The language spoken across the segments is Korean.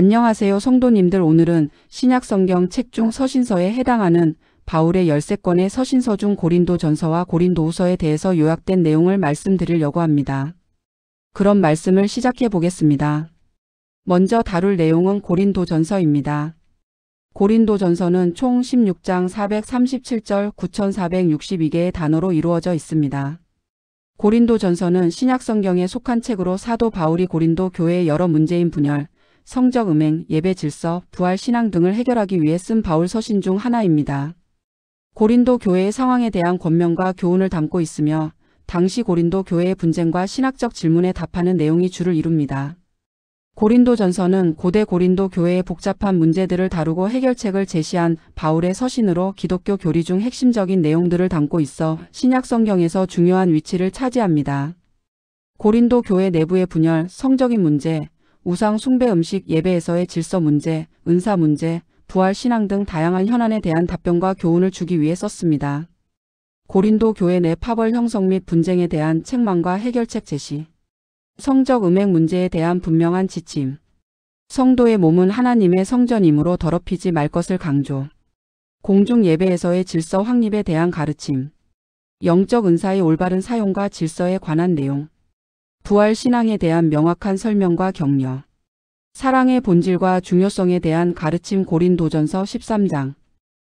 안녕하세요 성도님들. 오늘은 신약성경 책 중 서신서에 해당하는 바울의 13권의 서신서 중 고린도전서와 고린도후서에 대해서 요약된 내용을 말씀드리려고 합니다. 그럼 말씀을 시작해 보겠습니다. 먼저 다룰 내용은 고린도전서입니다. 고린도전서는 총 16장 437절 9462개의 단어로 이루어져 있습니다. 고린도전서는 신약성경에 속한 책으로 사도 바울이 고린도 교회의 여러 문제인 분열, 성적 음행, 예배 질서, 부활 신앙 등을 해결하기 위해 쓴 바울 서신 중 하나입니다. 고린도 교회의 상황에 대한 권면과 교훈을 담고 있으며 당시 고린도 교회의 분쟁과 신학적 질문에 답하는 내용이 주를 이룹니다. 고린도전서는 고대 고린도 교회의 복잡한 문제들을 다루고 해결책을 제시한 바울의 서신으로 기독교 교리 중 핵심적인 내용들을 담고 있어 신약 성경에서 중요한 위치를 차지합니다. 고린도 교회 내부의 분열, 성적인 문제, 우상 숭배 음식 예배에서의 질서 문제, 은사 문제, 부활 신앙 등 다양한 현안에 대한 답변과 교훈을 주기 위해 썼습니다. 고린도 교회 내 파벌 형성 및 분쟁에 대한 책망과 해결책 제시, 성적 음행 문제에 대한 분명한 지침, 성도의 몸은 하나님의 성전이므로 더럽히지 말 것을 강조, 공중 예배에서의 질서 확립에 대한 가르침, 영적 은사의 올바른 사용과 질서에 관한 내용, 부활 신앙에 대한 명확한 설명과 격려, 사랑의 본질과 중요성에 대한 가르침. 고린도전서 13장.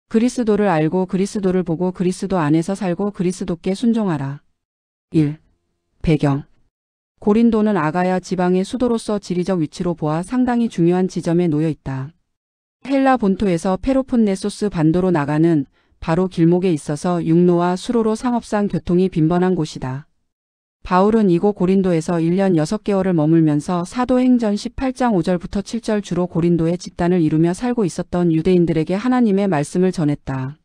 그리스도를 알고 그리스도를 보고 그리스도 안에서 살고 그리스도께 순종하라. 1. 배경. 고린도는 아가야 지방의 수도로서 지리적 위치로 보아 상당히 중요한 지점에 놓여 있다. 헬라 본토에서 페로폰네소스 반도로 나가는 바로 길목에 있어서 육로와 수로로 상업상 교통이 빈번한 곳이다. 바울은 이곳 고린도에서 1년 6개월을 머물면서 사도행전 18장 5절부터 7절 주로 고린도에 집단을 이루며 살고 있었던 유대인들에게 하나님의 말씀을 전했다.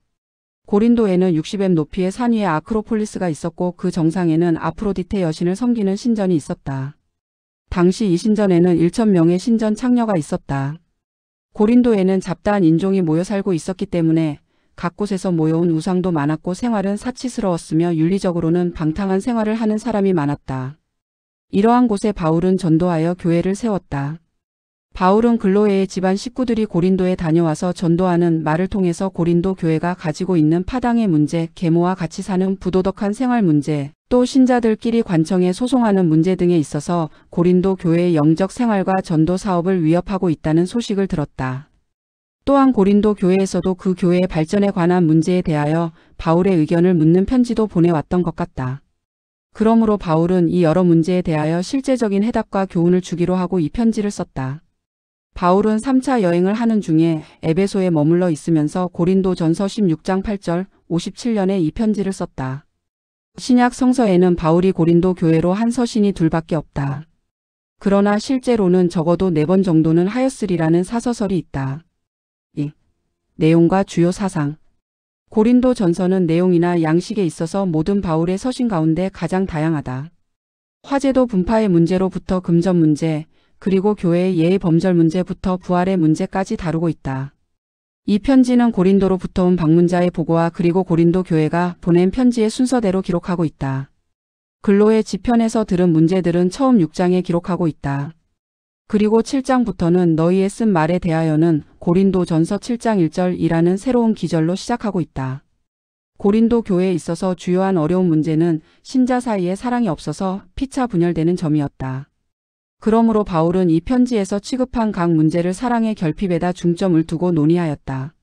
고린도에는 60m 높이의 산 위에 아크로폴리스가 있었고 그 정상에는 아프로디테 여신을 섬기는 신전이 있었다. 당시 이 신전에는 1,000명의 신전 창녀가 있었다. 고린도에는 잡다한 인종이 모여 살고 있었기 때문에 각 곳에서 모여온 우상도 많았고 생활은 사치스러웠으며 윤리적으로는 방탕한 생활을 하는 사람이 많았다. 이러한 곳에 바울은 전도하여 교회를 세웠다. 바울은 글로에의 집안 식구들이 고린도에 다녀와서 전도하는 말을 통해서 고린도 교회가 가지고 있는 파당의 문제, 계모와 같이 사는 부도덕한 생활 문제, 또 신자들끼리 관청에 소송하는 문제 등에 있어서 고린도 교회의 영적 생활과 전도 사업을 위협하고 있다는 소식을 들었다. 또한 고린도 교회에서도 그 교회의 발전에 관한 문제에 대하여 바울의 의견을 묻는 편지도 보내왔던 것 같다. 그러므로 바울은 이 여러 문제에 대하여 실제적인 해답과 교훈을 주기로 하고 이 편지를 썼다. 바울은 3차 여행을 하는 중에 에베소에 머물러 있으면서 고린도전서 16장 8절 57년에 이 편지를 썼다. 신약 성서에는 바울이 고린도 교회로 한 서신이 둘밖에 없다. 그러나 실제로는 적어도 4번 정도는 하였으리라는 사서설이 있다. 2. 내용과 주요 사상. 고린도 전서는 내용이나 양식에 있어서 모든 바울의 서신 가운데 가장 다양하다. 화제도 분파의 문제로부터 금전 문제, 그리고 교회의 예의 범절 문제부터 부활의 문제까지 다루고 있다. 이 편지는 고린도로부터 온 방문자의 보고와 그리고 고린도 교회가 보낸 편지의 순서대로 기록하고 있다. 글로의 지편에서 들은 문제들은 처음 6장에 기록하고 있다. 그리고 7장부터는 너희의 쓴 말에 대하여는 고린도전서 7장 1절이라는 새로운 기절로 시작하고 있다. 고린도 교회에 있어서 주요한 어려운 문제는 신자 사이에 사랑이 없어서 피차 분열되는 점이었다. 그러므로 바울은 이 편지에서 취급한 각 문제를 사랑의 결핍에다 중점을 두고 논의하였다.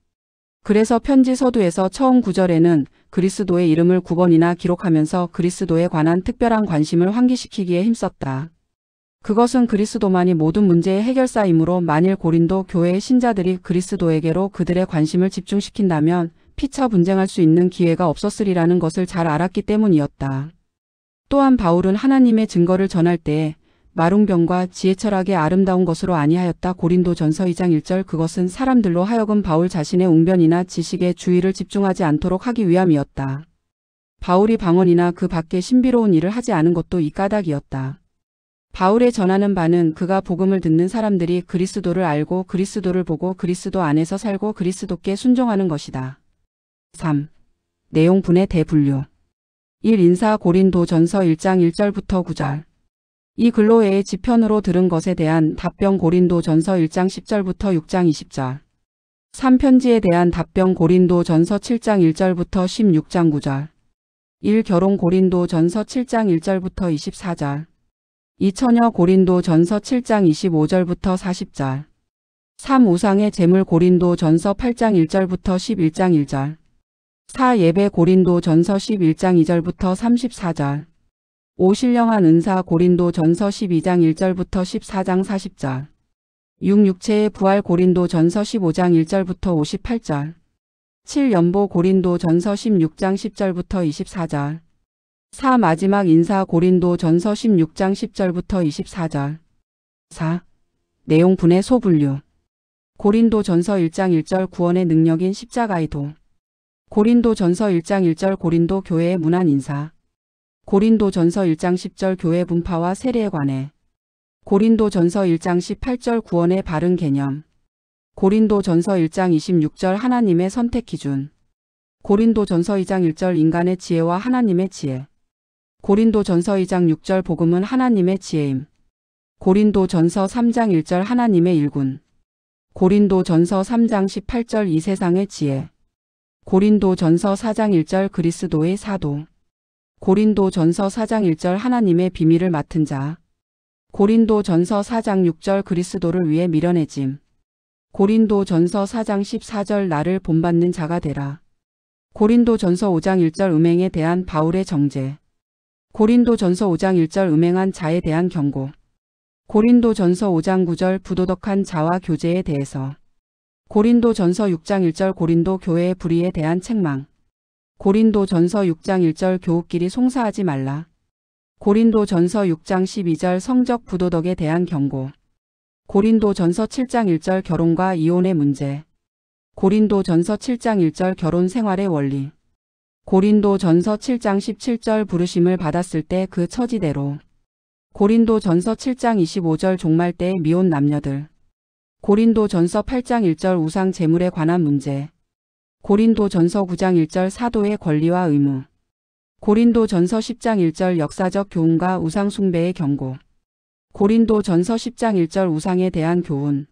그래서 편지 서두에서 처음 9절에는 그리스도의 이름을 9번이나 기록하면서 그리스도에 관한 특별한 관심을 환기시키기에 힘썼다. 그것은 그리스도만이 모든 문제의 해결사이므로 만일 고린도 교회의 신자들이 그리스도에게로 그들의 관심을 집중시킨다면 피차 분쟁할 수 있는 기회가 없었으리라는 것을 잘 알았기 때문이었다. 또한 바울은 하나님의 증거를 전할 때에 마룽병과 지혜철학의 아름다운 것으로 아니하였다. 고린도전서 2장 1절. 그것은 사람들로 하여금 바울 자신의 웅변이나 지식에 주의를 집중하지 않도록 하기 위함이었다. 바울이 방언이나 그 밖에 신비로운 일을 하지 않은 것도 이 까닭이었다. 바울의 전하는 바는 그가 복음을 듣는 사람들이 그리스도를 알고 그리스도를 보고 그리스도 안에서 살고 그리스도께 순종하는 것이다. 3. 내용분의 대분류. 1. 인사. 고린도전서 1장 1절부터 9절. 이 근로회의 지편으로 들은 것에 대한 답변 고린도전서 1장 10절부터 6장 20절. 3편지에 대한 답변 고린도전서 7장 1절부터 16장 9절. 1. 결혼 고린도전서 7장 1절부터 24절. 2. 처녀 고린도전서 7장 25절부터 40절. 3. 우상의 제물 고린도전서 8장 1절부터 11장 1절. 4. 예배 고린도전서 11장 2절부터 34절. 5. 신령한 은사 고린도전서 12장 1절부터 14장 40절. 6. 육체의 부활 고린도전서 15장 1절부터 58절. 7. 연보 고린도전서 16장 10절부터 24절. 4. 마지막 인사 고린도전서 16장 10절부터 24절. 4. 내용 분해 소분류. 고린도전서 1장 1절 구원의 능력인 십자가의 도. 고린도전서 1장 1절 고린도 교회의 문안 인사. 고린도전서 1장 10절 교회 분파와 세례에 관해. 고린도전서 1장 18절 구원의 바른 개념. 고린도전서 1장 26절 하나님의 선택 기준. 고린도전서 2장 1절 인간의 지혜와 하나님의 지혜. 고린도전서 2장 6절 복음은 하나님의 지혜임. 고린도전서 3장 1절 하나님의 일군. 고린도전서 3장 18절 이 세상의 지혜. 고린도전서 4장 1절 그리스도의 사도. 고린도전서 4장 1절 하나님의 비밀을 맡은 자. 고린도전서 4장 6절 그리스도를 위해 미련해짐. 고린도전서 4장 14절 나를 본받는 자가 되라. 고린도전서 5장 1절 음행에 대한 바울의 정죄. 고린도전서 5장 1절 음행한 자에 대한 경고. 고린도전서 5장 9절 부도덕한 자와 교제에 대해서. 고린도전서 6장 1절 고린도 교회의 불의에 대한 책망. 고린도전서 6장 1절 교우끼리 송사하지 말라. 고린도전서 6장 12절 성적 부도덕에 대한 경고. 고린도전서 7장 1절 결혼과 이혼의 문제. 고린도전서 7장 1절 결혼 생활의 원리. 고린도전서 7장 17절 부르심을 받았을 때 그 처지대로. 고린도전서 7장 25절 종말 때의 미혼 남녀들. 고린도전서 8장 1절 우상 제물에 관한 문제. 고린도전서 9장 1절 사도의 권리와 의무. 고린도전서 10장 1절 역사적 교훈과 우상 숭배의 경고. 고린도전서 10장 1절 우상에 대한 교훈.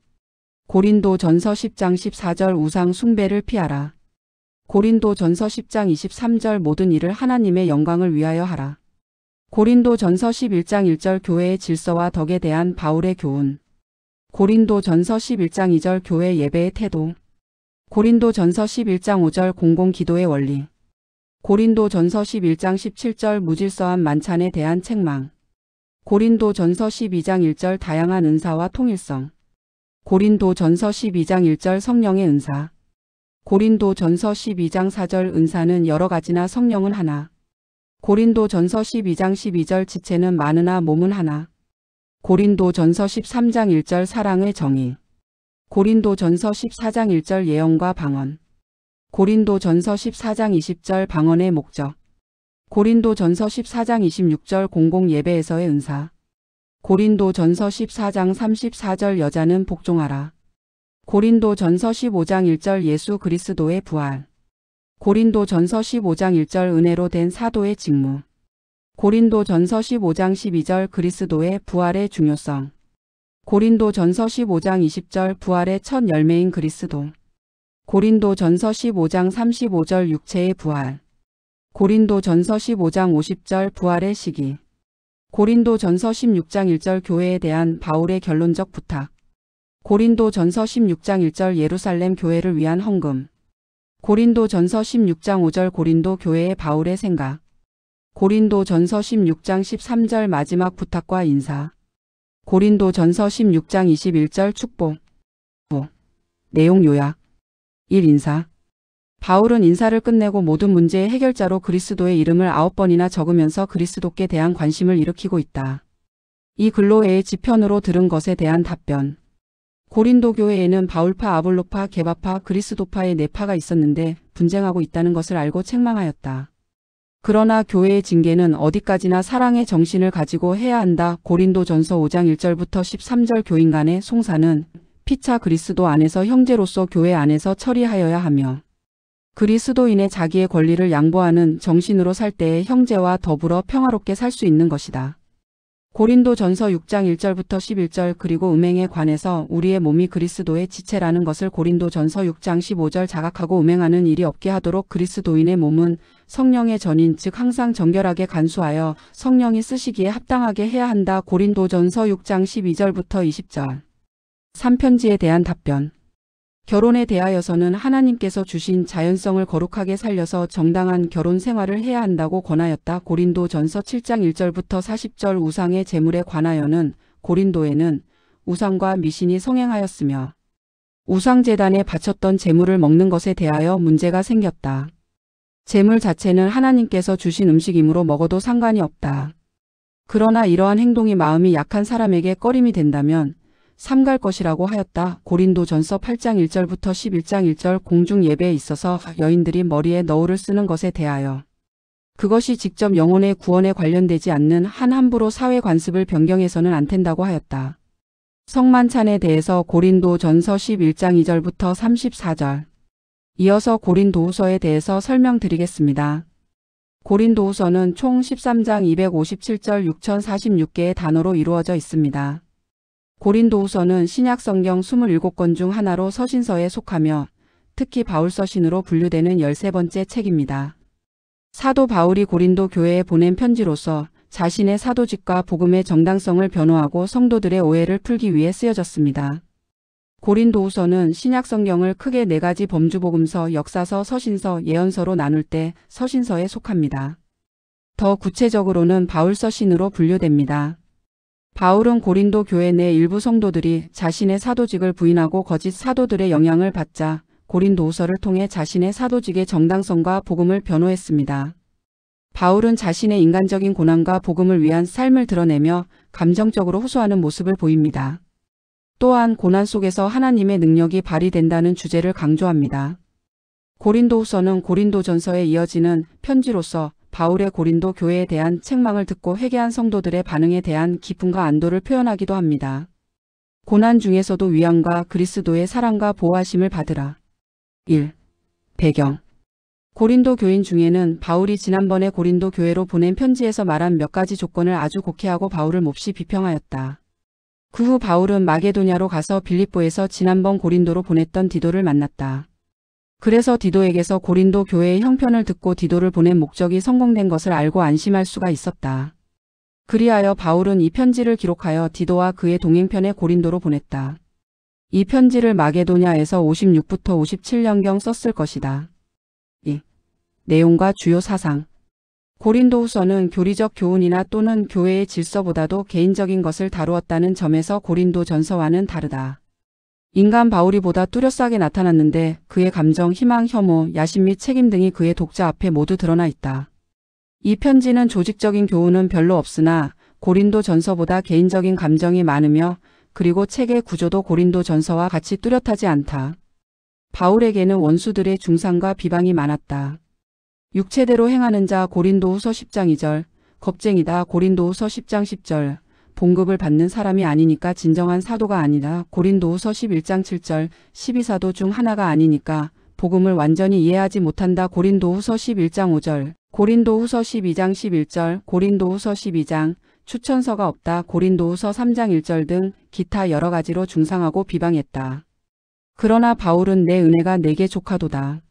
고린도전서 10장 14절 우상 숭배를 피하라. 고린도전서 10장 23절 모든 일을 하나님의 영광을 위하여 하라. 고린도전서 11장 1절 교회의 질서와 덕에 대한 바울의 교훈. 고린도전서 11장 2절 교회 예배의 태도. 고린도전서 11장 5절 공공기도의 원리. 고린도전서 11장 17절 무질서한 만찬에 대한 책망. 고린도전서 12장 1절 다양한 은사와 통일성. 고린도전서 12장 1절 성령의 은사. 고린도전서 12장 4절 은사는 여러 가지나 성령은 하나. 고린도전서 12장 12절 지체는 많으나 몸은 하나. 고린도전서 13장 1절 사랑의 정의. 고린도전서 14장 1절 예언과 방언. 고린도전서 14장 20절 방언의 목적. 고린도전서 14장 26절 공공예배에서의 은사. 고린도전서 14장 34절 여자는 복종하라. 고린도전서 15장 1절 예수 그리스도의 부활. 고린도전서 15장 1절 은혜로 된 사도의 직무. 고린도전서 15장 12절 그리스도의 부활의 중요성. 고린도전서 15장 20절 부활의 첫 열매인 그리스도. 고린도전서 15장 35절 육체의 부활. 고린도전서 15장 50절 부활의 시기. 고린도전서 16장 1절 교회에 대한 바울의 결론적 부탁. 고린도전서 16장 1절 예루살렘 교회를 위한 헌금. 고린도전서 16장 5절 고린도 교회의 바울의 생각. 고린도전서 16장 13절 마지막 부탁과 인사. 고린도전서 16장 21절 축복. 내용 요약. 1. 인사. 바울은 인사를 끝내고 모든 문제의 해결자로 그리스도의 이름을 9번이나 적으면서 그리스도께 대한 관심을 일으키고 있다. 이 근로회의 지편으로 들은 것에 대한 답변. 고린도 교회에는 바울파, 아볼로파, 게바파, 그리스도파의 4파가 있었는데 분쟁하고 있다는 것을 알고 책망하였다. 그러나 교회의 징계는 어디까지나 사랑의 정신을 가지고 해야 한다. 고린도전서 5장 1절부터 13절 교인 간의 송사는 피차 그리스도 안에서 형제로서 교회 안에서 처리하여야 하며 그리스도인의 자기의 권리를 양보하는 정신으로 살 때에 형제와 더불어 평화롭게 살 수 있는 것이다. 고린도전서 6장 1절부터 11절 그리고 음행에 관해서 우리의 몸이 그리스도의 지체라는 것을 고린도전서 6장 15절 자각하고 음행하는 일이 없게 하도록 그리스도인의 몸은 성령의 전인 즉 항상 정결하게 간수하여 성령이 쓰시기에 합당하게 해야 한다. 고린도전서 6장 12절부터 20절 3편지에 대한 답변. 결혼에 대하여서는 하나님께서 주신 자연성을 거룩하게 살려서 정당한 결혼 생활을 해야 한다고 권하였다. 고린도전서 7장 1절부터 40절 우상의 제물에 관하여는 고린도에는 우상과 미신이 성행하였으며 우상제단에 바쳤던 제물을 먹는 것에 대하여 문제가 생겼다. 제물 자체는 하나님께서 주신 음식이므로 먹어도 상관이 없다. 그러나 이러한 행동이 마음이 약한 사람에게 꺼림이 된다면 삼갈 것이라고 하였다. 고린도전서 8장 1절부터 11장 1절 공중 예배에 있어서 여인들이 머리에 너울을 쓰는 것에 대하여 그것이 직접 영혼의 구원에 관련되지 않는 한 함부로 사회 관습을 변경해서는 안 된다고 하였다. 성만찬에 대해서 고린도전서 11장 2절부터 34절 이어서 고린도후서에 대해서 설명드리겠습니다. 고린도후서는 총 13장 257절 6046개의 단어로 이루어져 있습니다. 고린도후서는 신약성경 27권 중 하나로 서신서에 속하며 특히 바울서신으로 분류되는 13번째 책입니다. 사도 바울이 고린도 교회에 보낸 편지로서 자신의 사도직과 복음의 정당성을 변호하고 성도들의 오해를 풀기 위해 쓰여졌습니다. 고린도후서는 신약성경을 크게 4가지 범주복음서, 역사서, 서신서, 예언서로 나눌 때 서신서에 속합니다. 더 구체적으로는 바울서신으로 분류됩니다. 바울은 고린도 교회 내 일부 성도들이 자신의 사도직을 부인하고 거짓 사도들의 영향을 받자 고린도후서를 통해 자신의 사도직의 정당성과 복음을 변호했습니다. 바울은 자신의 인간적인 고난과 복음을 위한 삶을 드러내며 감정적으로 호소하는 모습을 보입니다. 또한 고난 속에서 하나님의 능력이 발휘된다는 주제를 강조합니다. 고린도후서는 고린도전서에 이어지는 편지로서 바울의 고린도 교회에 대한 책망을 듣고 회개한 성도들의 반응에 대한 기쁨과 안도를 표현하기도 합니다. 고난 중에서도 위안과 그리스도의 사랑과 보호하심을 받으라. 1. 배경. 고린도 교인 중에는 바울이 지난번에 고린도 교회로 보낸 편지에서 말한 몇 가지 조건을 아주 곡해하고 바울을 몹시 비평하였다. 그 후 바울은 마게도냐로 가서 빌립보에서 지난번 고린도로 보냈던 디도를 만났다. 그래서 디도에게서 고린도 교회의 형편을 듣고 디도를 보낸 목적이 성공된 것을 알고 안심할 수가 있었다. 그리하여 바울은 이 편지를 기록하여 디도와 그의 동행편에 고린도로 보냈다. 이 편지를 마게도냐에서 56부터 57년경 썼을 것이다. 2. 내용과 주요 사상. 고린도후서는 교리적 교훈이나 또는 교회의 질서보다도 개인적인 것을 다루었다는 점에서 고린도전서와는 다르다. 인간 바울이 보다 뚜렷하게 나타났는데 그의 감정, 희망, 혐오, 야심 및 책임 등이 그의 독자 앞에 모두 드러나 있다. 이 편지는 조직적인 교훈은 별로 없으나 고린도전서보다 개인적인 감정이 많으며 그리고 책의 구조도 고린도전서와 같이 뚜렷하지 않다. 바울에게는 원수들의 중상과 비방이 많았다. 육체대로 행하는 자 고린도후서 10장 2절, 겁쟁이다 고린도후서 10장 10절, 봉급을 받는 사람이 아니니까 진정한 사도가 아니다. 고린도후서 11장 7절, 12사도 중 하나가 아니니까 복음을 완전히 이해하지 못한다. 고린도후서 11장 5절, 고린도후서 12장 11절, 고린도후서 12장, 추천서가 없다. 고린도후서 3장 1절 등 기타 여러 가지로 중상하고 비방했다. 그러나 바울은 내 은혜가 내게 족하도다.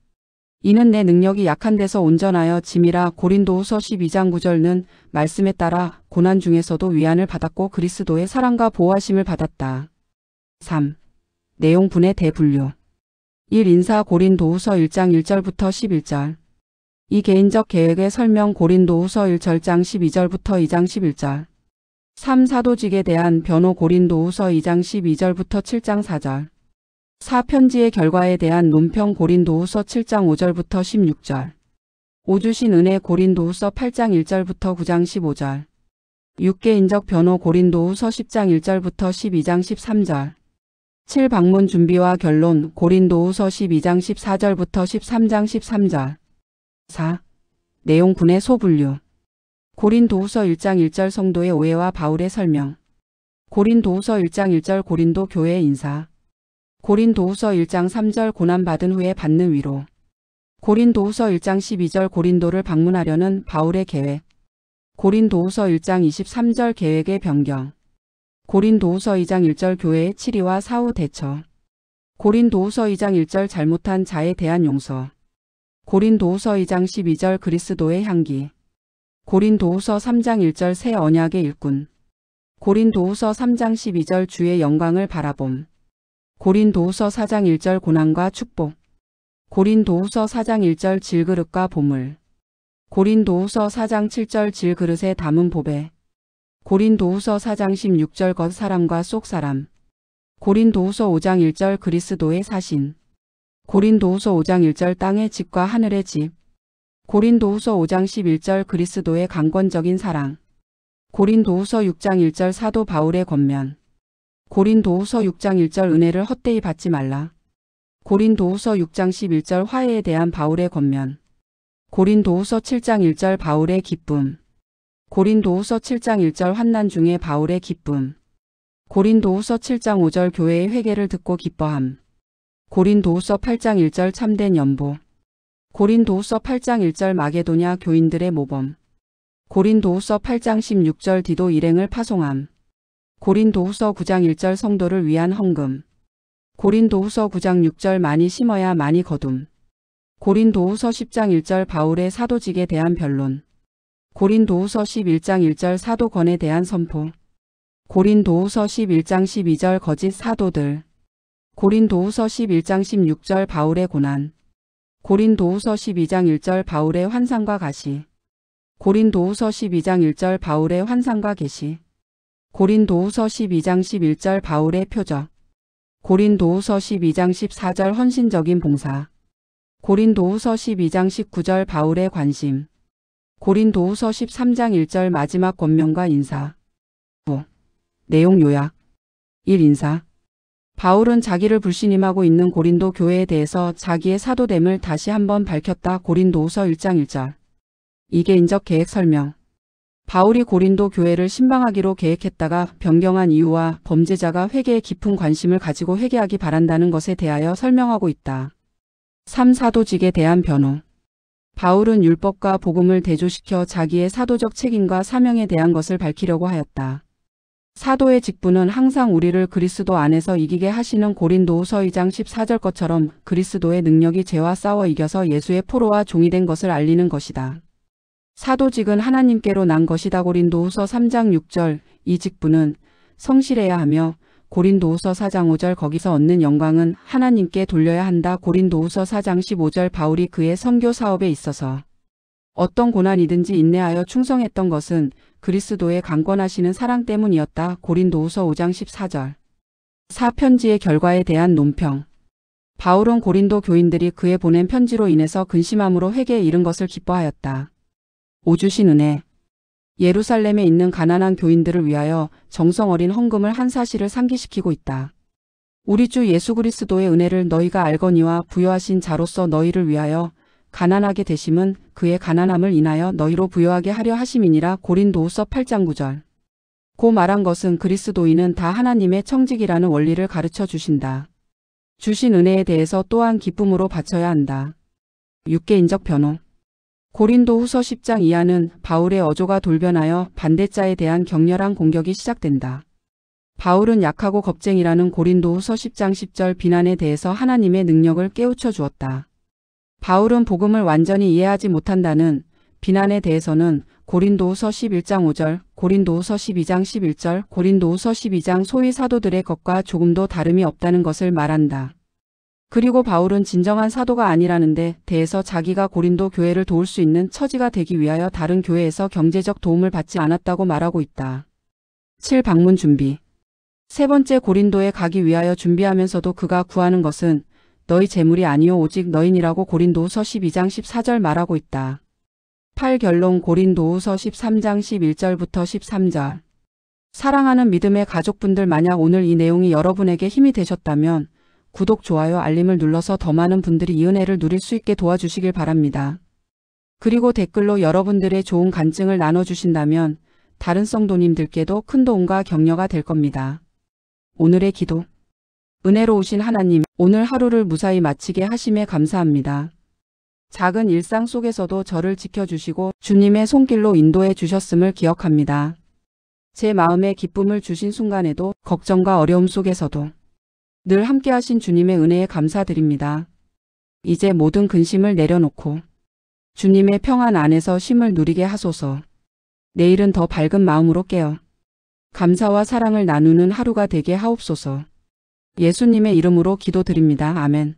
이는 내 능력이 약한 데서 온전하여 짐이라. 고린도후서 12장 9절는 말씀에 따라 고난 중에서도 위안을 받았고 그리스도의 사랑과 보호하심을 받았다. 3. 내용 분의 대분류. 1. 인사 고린도후서 1장 1절부터 11절. 이 개인적 계획의 설명 고린도후서 1절장 12절부터 2장 11절. 3. 사도직에 대한 변호 고린도후서 2장 12절부터 7장 4절. 4. 편지의 결과에 대한 논평 고린도후서 7장 5절부터 16절. 5. 주신 은혜 고린도후서 8장 1절부터 9장 15절. 6. 개인적 변호 고린도후서 10장 1절부터 12장 13절. 7. 방문 준비와 결론 고린도후서 12장 14절부터 13장 13절. 4. 내용 분의 소분류. 고린도후서 1장 1절 성도의 오해와 바울의 설명. 고린도후서 1장 1절 고린도 교회의 인사. 고린도후서 1장 3절 고난받은 후에 받는 위로. 고린도후서 1장 12절 고린도를 방문하려는 바울의 계획. 고린도후서 1장 23절 계획의 변경. 고린도후서 2장 1절 교회의 치리와 사후 대처. 고린도후서 2장 1절 잘못한 자에 대한 용서. 고린도후서 2장 12절 그리스도의 향기. 고린도후서 3장 1절 새 언약의 일꾼. 고린도후서 3장 12절 주의 영광을 바라봄. 고린도후서 4장 1절 고난과 축복. 고린도후서 4장 1절 질그릇과 보물. 고린도후서 4장 7절 질그릇에 담은 보배. 고린도후서 4장 16절 겉사람과 속사람. 고린도후서 5장 1절 그리스도의 사신. 고린도후서 5장 1절 땅의 집과 하늘의 집. 고린도후서 5장 11절 그리스도의 강권적인 사랑. 고린도후서 6장 1절 사도 바울의 권면. 고린도후서 6장 1절 은혜를 헛되이 받지 말라. 고린도후서 6장 11절 화해에 대한 바울의 권면. 고린도후서 7장 1절 바울의 기쁨. 고린도후서 7장 1절 환난 중에 바울의 기쁨. 고린도후서 7장 5절 교회의 회개를 듣고 기뻐함. 고린도후서 8장 1절 참된 연보. 고린도후서 8장 1절 마게도냐 교인들의 모범. 고린도후서 8장 16절 디도 일행을 파송함. 고린도후서 9장 1절 성도를 위한 헌금. 고린도후서 9장 6절 많이 심어야 많이 거둠. 고린도후서 10장 1절 바울의 사도직에 대한 변론. 고린도후서 11장 1절 사도권에 대한 선포. 고린도후서 11장 12절 거짓 사도들. 고린도후서 11장 16절 바울의 고난. 고린도후서 12장 1절 바울의 환상과 가시. 고린도후서 12장 1절 바울의 환상과 계시. 고린도후서 12장 11절 바울의 표적. 고린도후서 12장 14절 헌신적인 봉사. 고린도후서 12장 19절 바울의 관심. 고린도후서 13장 1절 마지막 권면과 인사. 내용 요약. 1. 인사. 바울은 자기를 불신임하고 있는 고린도 교회에 대해서 자기의 사도됨을 다시 한번 밝혔다. 고린도후서 1장 1절. 2. 개인적 계획 설명. 바울이 고린도 교회를 신방하기로 계획했다가 변경한 이유와 범죄자가 회개에 깊은 관심을 가지고 회개하기 바란다는 것에 대하여 설명하고 있다. 3. 사도직에 대한 변호. 바울은 율법과 복음을 대조시켜 자기의 사도적 책임과 사명에 대한 것을 밝히려고 하였다. 사도의 직분은 항상 우리를 그리스도 안에서 이기게 하시는 고린도후서 2장 14절 것처럼 그리스도의 능력이 죄와 싸워 이겨서 예수의 포로와 종이 된 것을 알리는 것이다. 사도직은 하나님께로 난 것이다. 고린도후서 3장 6절. 이 직분은 성실해야 하며 고린도후서 4장 5절 거기서 얻는 영광은 하나님께 돌려야 한다. 고린도후서 4장 15절 바울이 그의 선교 사업에 있어서 어떤 고난이든지 인내하여 충성했던 것은 그리스도의 강권하시는 사랑 때문이었다. 고린도후서 5장 14절. 4. 편지의 결과에 대한 논평. 바울은 고린도 교인들이 그에 보낸 편지로 인해서 근심함으로 회개에 이른 것을 기뻐하였다. 5. 주신 은혜. 예루살렘에 있는 가난한 교인들을 위하여 정성 어린 헌금을 한 사실을 상기시키고 있다. 우리 주 예수 그리스도의 은혜를 너희가 알거니와 부여하신 자로서 너희를 위하여 가난하게 되심은 그의 가난함을 인하여 너희로 부여하게 하려 하심이니라. 고린도후서 8장 9절. 고 말한 것은 그리스도인은 다 하나님의 청직이라는 원리를 가르쳐 주신다. 주신 은혜에 대해서 또한 기쁨으로 바쳐야 한다. 6. 개인적 변호. 고린도후서 10장 이하는 바울의 어조가 돌변하여 반대자에 대한 격렬한 공격이 시작된다. 바울은 약하고 겁쟁이라는 고린도후서 10장 10절 비난에 대해서 하나님의 능력을 깨우쳐 주었다. 바울은 복음을 완전히 이해하지 못한다는 비난에 대해서는 고린도후서 11장 5절, 고린도후서 12장 11절, 고린도후서 12장 소위 사도들의 것과 조금도 다름이 없다는 것을 말한다. 그리고 바울은 진정한 사도가 아니라는 데 대해서 자기가 고린도 교회를 도울 수 있는 처지가 되기 위하여 다른 교회에서 경제적 도움을 받지 않았다고 말하고 있다. 7. 방문 준비. 세 번째 고린도에 가기 위하여 준비하면서도 그가 구하는 것은 너희 재물이 아니요 오직 너희니라고 고린도후서 12장 14절 말하고 있다. 8. 결론. 고린도후서 13장 11절부터 13절. 사랑하는 믿음의 가족분들, 만약 오늘 이 내용이 여러분에게 힘이 되셨다면 구독, 좋아요, 알림을 눌러서 더 많은 분들이 이 은혜를 누릴 수 있게 도와주시길 바랍니다. 그리고 댓글로 여러분들의 좋은 간증을 나눠주신다면 다른 성도님들께도 큰 도움과 격려가 될 겁니다. 오늘의 기도. 은혜로우신 하나님, 오늘 하루를 무사히 마치게 하심에 감사합니다. 작은 일상 속에서도 저를 지켜주시고 주님의 손길로 인도해 주셨음을 기억합니다. 제 마음에 기쁨을 주신 순간에도 걱정과 어려움 속에서도 늘 함께하신 주님의 은혜에 감사드립니다. 이제 모든 근심을 내려놓고 주님의 평안 안에서 쉼을 누리게 하소서. 내일은 더 밝은 마음으로 깨어 감사와 사랑을 나누는 하루가 되게 하옵소서. 예수님의 이름으로 기도드립니다. 아멘.